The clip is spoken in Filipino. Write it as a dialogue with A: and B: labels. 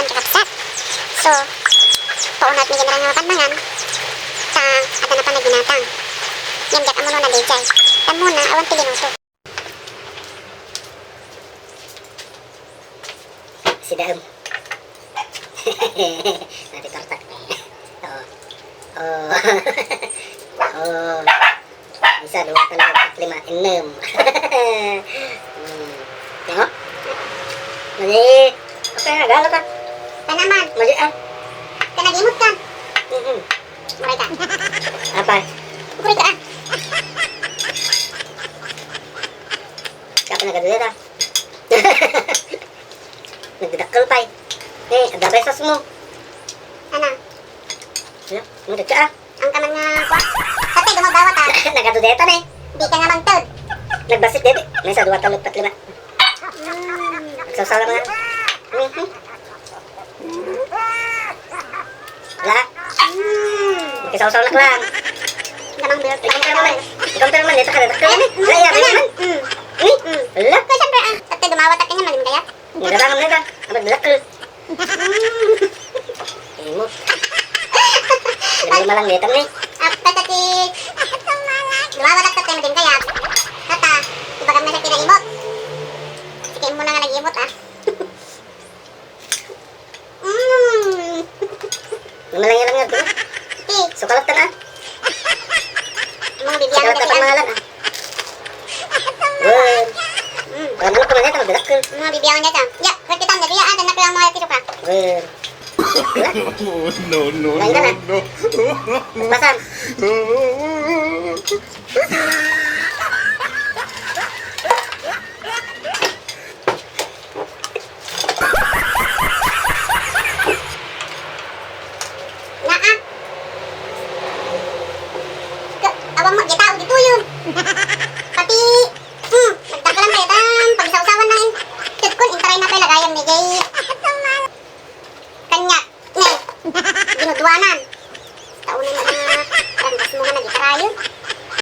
A: kakapsat. So, paunat ni generang nga kanmangan, sa ata na pa na ginatang. Yan, gat amuno na dayjay. Tamo na, awan pilinuto.
B: Si Daem. Nanti tartak. Oh. Oh. Isa, dua, tiga, empat, lima, enam. Tengok. Jadi, apa yang agak letak?
A: Tanaman,
B: Maju ah.
A: kena gimut kan? Mereka.
B: Apa?
A: Mereka ah.
B: Kapan agak dulu dah? Nagdakkel pa eh. Ada besos mo.
A: Ano?
B: Ya, mo dito ah.
A: Ang kaman nga kwa? Tatay, gumagawat ah.
B: Nagadudeta na eh.
A: Di ka nga mangtod.
B: Nagbasit dito. May isa, dua, talot, pat, lima. Nagsasala mga. Wala. Magkisaw-saw lang.
A: Gamang bilot.
B: Ikaw naman, dito ka nadakkel yan eh. Laya, may naman. Wala.
A: Kaya siyempre ah. Tatay, dumawat at kanya, maging kaya.
B: Nagdadangam na ito. Abag nadakkel. Imot. Lima lang dito na eh.
A: Tatati. Dumawat at tatay, maging kaya. Tata, ibagam na siya pinaimot. Sige mo na nga nag-imot ah.
B: Namalang lang nga ito. Sukalat ka na.
A: Mga bibiyang
B: Sukalat ka
A: kasi
B: pang
A: ah.
B: mahalan ah. Well. Parang ano ko man ito, magdadakkel.
A: Mga bibiyang niya siya. Ya, kertitan na riya ah. Dan nakulang mga tiro ka.
B: Well.
C: No.
B: Lain ka na. Basan.
A: Naa. Awang mo, gitao, dito yun. Pati, nagtagalan kayo tan, pag-sausawan na yun. Tudkon, intaray na kayo lagayam ni Jay. Kanya, ne, ginudwanan. Taon na na, randas mo nga nagitara yun.